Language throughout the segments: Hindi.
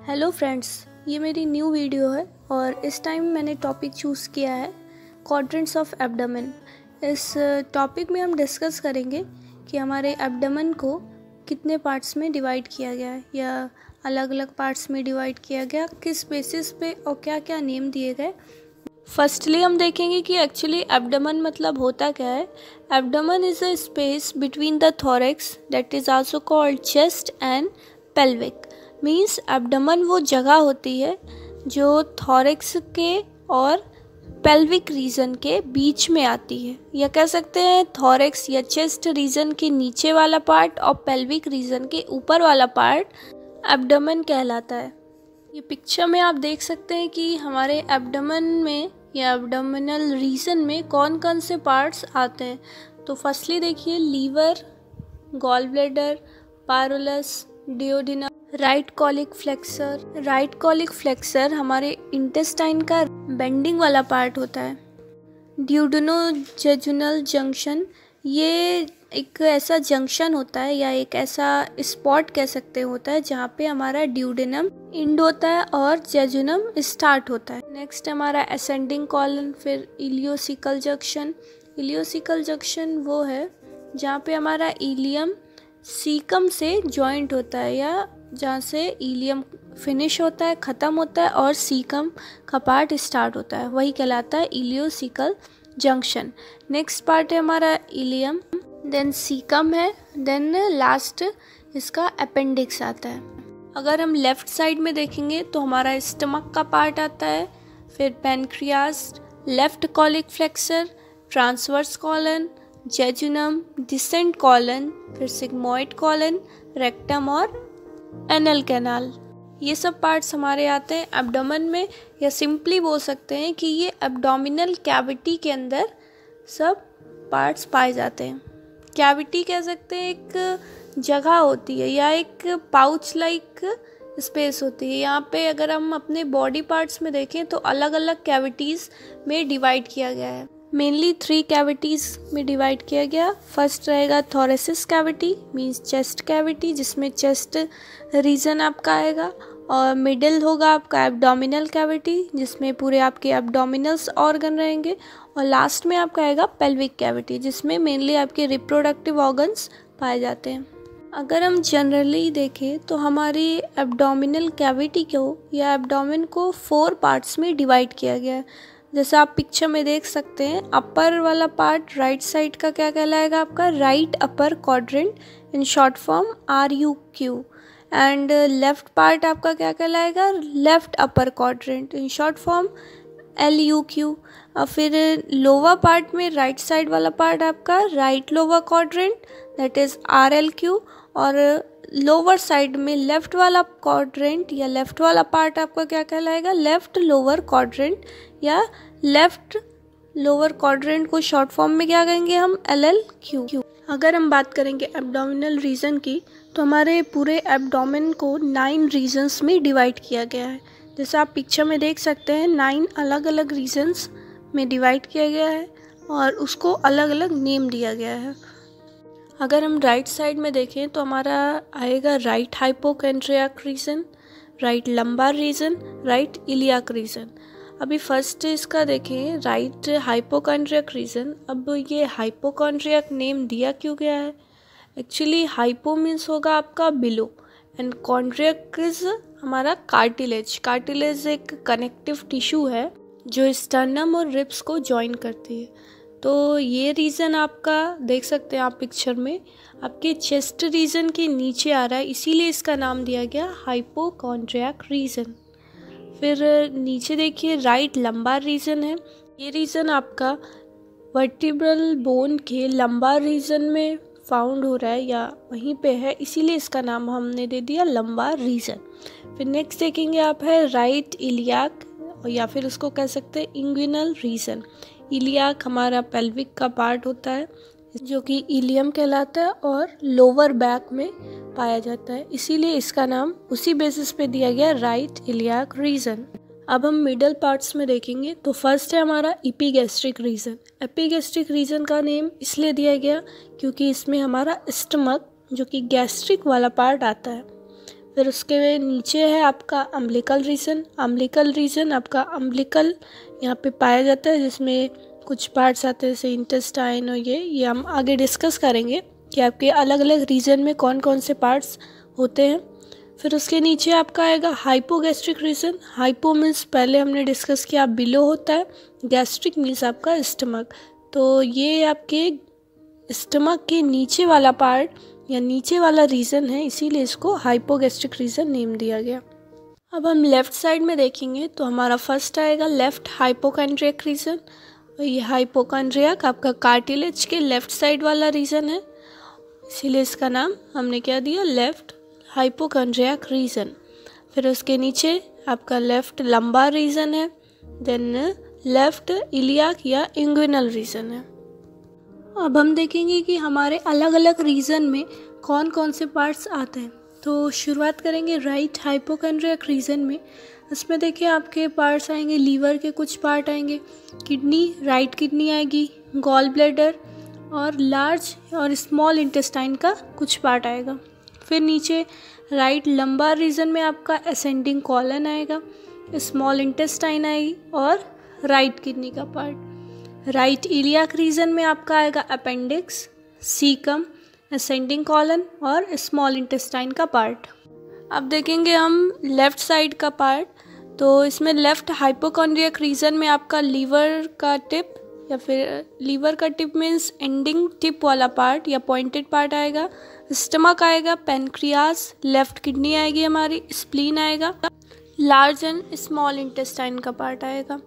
हेलो फ्रेंड्स, ये मेरी न्यू वीडियो है और इस टाइम मैंने टॉपिक चूज़ किया है क्वाड्रेंट्स ऑफ एब्डोमेन। इस टॉपिक में हम डिस्कस करेंगे कि हमारे एब्डोमेन को कितने पार्ट्स में डिवाइड किया गया है या अलग अलग पार्ट्स में डिवाइड किया गया, किस बेसिस पे और क्या क्या नेम दिए गए। फर्स्टली हम देखेंगे कि एक्चुअली एब्डोमेन मतलब होता क्या है। Abdomen is a space between the thorax that is also called chest and pelvic. Means abdomen वो जगह होती है जो थोरैक्स के और पेल्विक रीजन के बीच में आती है, या कह सकते हैं थोरैक्स या चेस्ट रीजन के नीचे वाला पार्ट और पेल्विक रीजन के ऊपर वाला पार्ट एब्डोमेन कहलाता है। ये पिक्चर में आप देख सकते हैं कि हमारे एब्डोमेन में या एब्डोमिनल रीजन में कौन कौन से पार्ट्स आते हैं। तो फर्स्टली देखिए, liver, gall bladder, pylorus, duodenum, right colic flexure. Right colic flexure हमारे इंटेस्टाइन का बेंडिंग वाला पार्ट होता है। ड्यूडेनोजेजुनल जंक्शन, ये एक ऐसा जंक्शन होता है या एक ऐसा स्पॉट कह सकते होता है जहाँ पे हमारा ड्यूडेनम एंड होता है और जेजुनम स्टार्ट होता है। नेक्स्ट हमारा असेंडिंग कॉलन, फिर इलियोसिकल जंक्शन। इलियोसिकल जंक्शन वो है जहाँ पे हमारा इलियम सीकम से जॉइंट होता है, या जहाँ से इलियम फिनिश होता है, ख़त्म होता है और सीकम का पार्ट स्टार्ट होता है, वही कहलाता है इलियोसिकल जंक्शन। नेक्स्ट पार्ट है हमारा इलियम, देन सीकम है, देन लास्ट इसका अपेंडिक्स आता है। अगर हम लेफ़्ट साइड में देखेंगे तो हमारा स्टमक का पार्ट आता है, फिर pancreas, left colic flexure, transverse colon, jejunum, descent colon, फिर सिग्मोइड कॉलन, रेक्टम और एनल कैनाल। ये सब पार्ट्स हमारे आते हैं एब्डोमेन में, या सिंपली बोल सकते हैं कि ये एब्डोमिनल कैविटी के अंदर सब पार्ट्स पाए जाते हैं। कैविटी कह सकते हैं एक जगह होती है या एक पाउच लाइक स्पेस होती है। यहाँ पे अगर हम अपने बॉडी पार्ट्स में देखें तो अलग अलग कैविटीज़ में डिवाइड किया गया है। मेनली 3 कैविटीज़ में डिवाइड किया गया। फर्स्ट रहेगा thoracic cavity, means chest cavity, जिसमें चेस्ट रीजन आपका आएगा, और मिडिल होगा आपका एब्डोमिनल कैविटी जिसमें पूरे आपके एब्डोमिनल्स ऑर्गन रहेंगे, और लास्ट में आपका आएगा पेल्विक कैविटी जिसमें मेनली आपके रिप्रोडक्टिव ऑर्गन्स पाए जाते हैं। अगर हम जनरली देखें तो हमारी एब्डोमिनल कैविटी को या एब्डोमेन को 4 पार्ट्स में डिवाइड किया गया है। जैसा आप पिक्चर में देख सकते हैं, अपर वाला पार्ट राइट साइड का क्या कहलाएगा आपका right upper quadrant, in short form RUQ, and left part आपका क्या कहलाएगा left upper quadrant, in short form LUQ। और फिर लोअर पार्ट में राइट साइड वाला पार्ट आपका right lower quadrant, that is RLQ, और लोअर साइड में लेफ्ट वाला क्वाड्रेंट या लेफ्ट वाला पार्ट आपका क्या कहलाएगा लेफ्ट लोअर क्वाड्रेंट, या लेफ्ट लोअर क्वाड्रेंट को शॉर्ट फॉर्म में क्या कहेंगे हम LLQ। अगर हम बात करेंगे एब्डोमिनल रीजन की तो हमारे पूरे एब्डोमेन को 9 रीजन्स में डिवाइड किया गया है। जैसे आप पिक्चर में देख सकते हैं 9 अलग अलग रीजन्स में डिवाइड किया गया है और उसको अलग अलग नेम दिया गया है। अगर हम राइट साइड में देखें तो हमारा आएगा right hypochondriac region, right lumbar region, right iliac region. अभी फर्स्ट इसका देखें राइट हाइपोकॉन्ड्रियक रीजन। अब ये हाइपोकॉन्ड्रियक नेम दिया क्यों गया है? एक्चुअली हाइपो मीन्स होगा आपका बिलो एंड कॉन्ड्रियक इज हमारा कार्टिलेज। कार्टिलेज एक कनेक्टिव टिश्यू है जो स्टर्नम और रिब्स को जॉइन करती है। तो ये रीज़न आपका देख सकते हैं आप पिक्चर में आपके चेस्ट रीजन के नीचे आ रहा है, इसीलिए इसका नाम दिया गया हाइपोकॉन्ड्रियक रीजन। फिर नीचे देखिए राइट लंबार रीजन है। ये रीजन आपका वर्टिब्रल बोन के लंबार रीजन में फाउंड हो रहा है या वहीं पे है, इसीलिए इसका नाम हमने दे दिया लंबार रीजन। फिर नेक्स्ट देखेंगे आप है राइट इलियाक, या फिर उसको कह सकते हैं इंग्विनल रीजन। इलियाक हमारा पेल्विक का पार्ट होता है जो कि इलियम कहलाता है और लोअर बैक में पाया जाता है, इसीलिए इसका नाम उसी बेसिस पे दिया गया राइट इलियाक रीजन। अब हम मिडल पार्ट्स में देखेंगे तो फर्स्ट है हमारा एपिगैस्ट्रिक रीजन। एपिगैस्ट्रिक रीजन का नेम इसलिए दिया गया क्योंकि इसमें हमारा स्टमक जो कि गैस्ट्रिक वाला पार्ट आता है। फिर उसके नीचे है आपका अम्बिलिकल रीजन। अम्बिलिकल रीजन आपका अम्बिलिकल यहाँ पे पाया जाता है, जिसमें कुछ पार्ट्स आते हैं जैसे इंटेस्टाइन और ये हम आगे डिस्कस करेंगे कि आपके अलग अलग रीजन में कौन कौन से पार्ट्स होते हैं। फिर उसके नीचे आपका आएगा हाइपोगैस्ट्रिक रीजन। हाइपो मीन्स पहले हमने डिस्कस किया बिलो होता है, गैस्ट्रिक मीन्स आपका स्टमक। तो ये आपके स्टमक के नीचे वाला पार्ट या नीचे वाला रीजन है, इसीलिए इसको हाइपोगैस्ट्रिक रीजन नेम दिया गया। अब हम लेफ़्ट साइड में देखेंगे तो हमारा फर्स्ट आएगा लेफ़्ट हाइपोकॉन्ड्रियक रीजन। ये हाइपोकॉन्ड्रियक आपका कार्टिलेज के लेफ़्ट साइड वाला रीजन है, इसीलिए इसका नाम हमने क्या दिया, लेफ़्ट हाइपोकॉन्ड्रियक रीजन। फिर उसके नीचे आपका लेफ़्ट लंबार रीजन है, देन लेफ़्ट इलियाक या इंग्विनल रीजन है। अब हम देखेंगे कि हमारे अलग अलग रीजन में कौन कौन से पार्ट्स आते हैं। तो शुरुआत करेंगे राइट हाइपोकॉन्ड्रियक रीजन में। इसमें देखिए आपके पार्ट्स आएंगे, लीवर के कुछ पार्ट आएंगे, किडनी, राइट किडनी आएगी, गॉल ब्लैडर और लार्ज और स्मॉल इंटेस्टाइन का कुछ पार्ट आएगा। फिर नीचे राइट लंबार रीजन में आपका असेंडिंग कॉलन आएगा, स्मॉल इंटेस्टाइन आएगी और राइट किडनी का पार्ट। राइट इलियाक रीजन में आपका आएगा अपेंडिक्स, सीकम, असेंडिंग कॉलन और स्मॉल इंटेस्टाइन का पार्ट। अब देखेंगे हम लेफ़्ट साइड का पार्ट। तो इसमें लेफ़्ट हाइपोकॉन्ड्रियक रीजन में आपका लीवर का टिप या फिर लीवर का टिप मीन्स एंडिंग टिप वाला पार्ट या पॉइंटेड पार्ट आएगा, स्टमक आएगा, पेनक्रियास, लेफ़्ट किडनी आएगी हमारी, स्प्लीन आएगा, लार्ज एंड स्मॉल इंटेस्टाइन का पार्ट आएगा।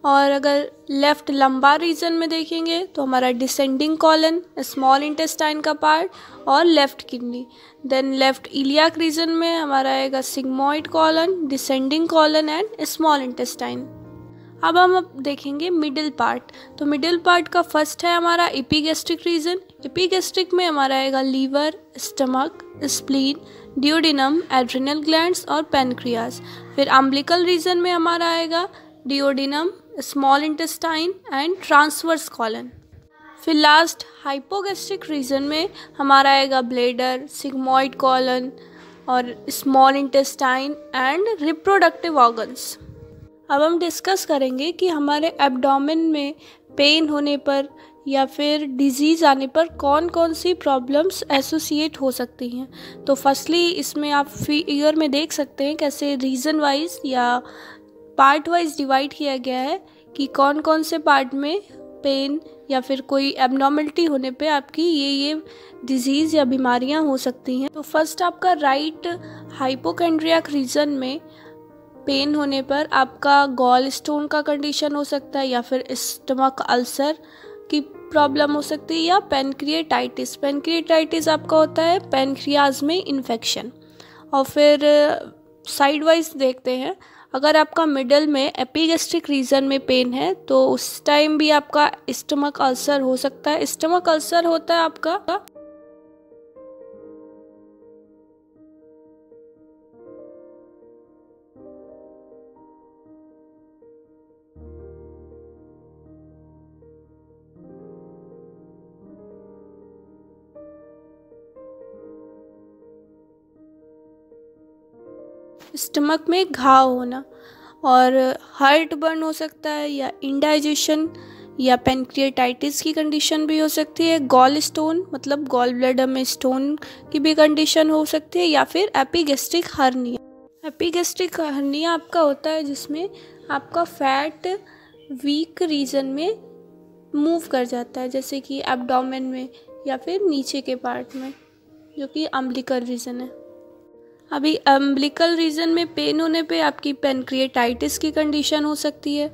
और अगर लेफ़्ट लंबार रीजन में देखेंगे तो हमारा डिसेंडिंग कॉलन, स्मॉल इंटेस्टाइन का पार्ट और left kidney. Then left iliac region में हमारा आएगा sigmoid colon, descending colon and small intestine. अब हम देखेंगे मिडिल पार्ट। तो मिडिल पार्ट का फर्स्ट है हमारा एपिगैस्ट्रिक रीजन। एपिगैस्ट्रिक में हमारा आएगा liver, stomach, spleen, duodenum, adrenal glands और पेनक्रियास। फिर अम्बिलिकल रीजन में हमारा आएगा duodenum, small intestine and transverse colon. फिर लास्ट हाइपोगैस्ट्रिक रीजन में हमारा आएगा ब्लैडर, सिग्मोइड कॉलन और small intestine and reproductive organs. अब हम डिस्कस करेंगे कि हमारे एब्डोमेन में पेन होने पर या फिर डिजीज़ आने पर कौन कौन सी प्रॉब्लम्स एसोसिएट हो सकती हैं। तो फर्स्टली इसमें आप फिगर में देख सकते हैं कैसे रीज़न वाइज या पार्ट वाइज डिवाइड किया गया है कि कौन कौन से पार्ट में पेन या फिर कोई एबनॉर्मलिटी होने पे आपकी ये डिजीज़ या बीमारियां हो सकती हैं। तो फर्स्ट आपका राइट हाइपोकॉन्ड्रियक रीजन में पेन होने पर आपका गॉल स्टोन का कंडीशन हो सकता है या फिर स्टमक अल्सर की प्रॉब्लम हो सकती है या पेनक्रिएटाइटिस। पेनक्रिएटाइटिस आपका होता है पेनक्रियाज में इन्फेक्शन। और फिर साइड वाइज देखते हैं, अगर आपका मिडल में एपिगैस्ट्रिक रीजन में पेन है तो उस टाइम भी आपका स्टमक अल्सर हो सकता है। स्टमक अल्सर होता है आपका स्टमक में घाव होना, और हार्ट बर्न हो सकता है या इंडाइजेशन या पेनक्रिएटाइटिस की कंडीशन भी हो सकती है। गॉल स्टोन मतलब गॉल ब्लैडर में स्टोन की भी कंडीशन हो सकती है या फिर एपिगैस्ट्रिक हर्निया। एपिगैस्ट्रिक हर्निया आपका होता है जिसमें आपका फैट वीक रीजन में मूव कर जाता है, जैसे कि एब्डोमेन में या फिर नीचे के पार्ट में, जो कि अम्बिलिकल रीजन है। अभी अम्बिलिकल रीजन में पेन होने पे आपकी पेनक्रिएटाइटिस की कंडीशन हो सकती है।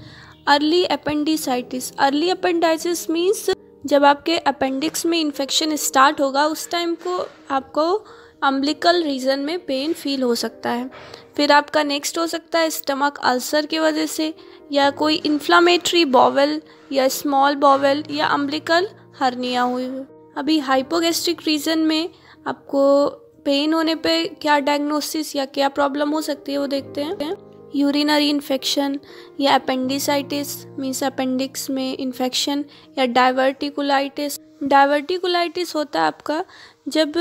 अर्ली अपेंडिसाइटिस, अर्ली अपेंडाइटिस मीन्स जब आपके अपेंडिक्स में इन्फेक्शन स्टार्ट होगा उस टाइम को आपको अम्बिलिकल रीजन में पेन फील हो सकता है। फिर आपका नेक्स्ट हो सकता है स्टमक अल्सर की वजह से या कोई इन्फ्लामेटरी बॉवल या स्मॉल बॉवल या अम्बिलिकल हर्निया हुई। अभी हाइपोगैस्ट्रिक रीजन में आपको पेन होने पे क्या डायग्नोसिस या क्या प्रॉब्लम हो सकती है वो देखते हैं। यूरिनरी इन्फेक्शन या अपेंडिसाइटिस मीन्स अपेंडिक्स में इन्फेक्शन या डाइवर्टिकुलाइटिस। डाइवर्टिकुलाइटिस होता है आपका जब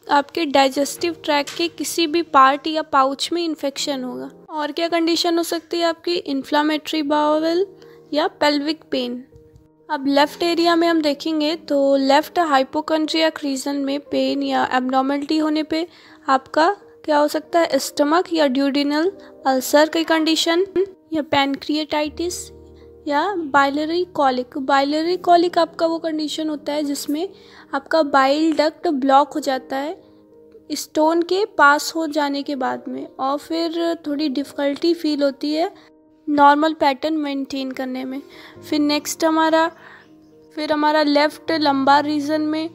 आपके डाइजेस्टिव ट्रैक के किसी भी पार्ट या पाउच में इन्फेक्शन होगा। और क्या कंडीशन हो सकती है आपकी? इन्फ्लामेटरी बाउल या पेल्विक पेन। अब लेफ़्ट एरिया में हम देखेंगे तो लेफ़्ट हाइपोकॉन्ड्रियाक रीजन में पेन या एब्नॉर्मलिटी होने पे आपका क्या हो सकता है? स्टमक या ड्यूडिनल अल्सर की कंडीशन, या पैनक्रिएटाइटिस, या बाइलरी कॉलिक। बाइलरी कॉलिक आपका वो कंडीशन होता है जिसमें आपका बाइल डक्ट ब्लॉक हो जाता है स्टोन के पास हो जाने के बाद में, और फिर थोड़ी डिफ़िकल्टी फील होती है नॉर्मल पैटर्न मेंटेन करने में। फिर नेक्स्ट हमारा लेफ़्ट लंबार रीजन में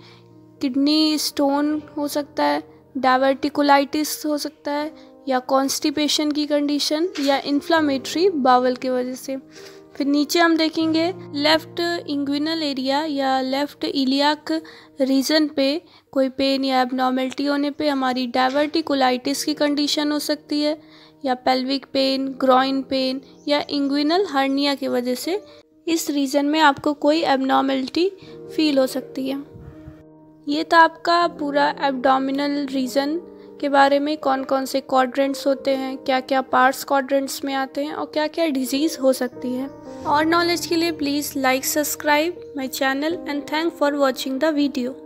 किडनी स्टोन हो सकता है, डाइवर्टिकुलाइटिस हो सकता है, या कॉन्स्टिपेशन की कंडीशन, या इन्फ्लामेटरी बावल की वजह से। फिर नीचे हम देखेंगे लेफ़्ट इंग्विनल एरिया या लेफ़्ट इलियाक रीजन पे कोई पेन या एब्नॉर्मलिटी होने पे हमारी डाइवर्टिकुलाइटिस की कंडीशन हो सकती है, या पेल्विक पेन, ग्रॉइन पेन, या इंग्विनल हर्निया की वजह से इस रीजन में आपको कोई एब्नॉर्मलिटी फील हो सकती है। ये था आपका पूरा एब्डोमिनल रीजन के बारे में, कौन कौन से क्वाड्रेंट्स होते हैं, क्या क्या पार्ट्स क्वाड्रेंट्स में आते हैं, और क्या क्या डिजीज़ हो सकती है। और नॉलेज के लिए please like subscribe my channel and thank for watching the video.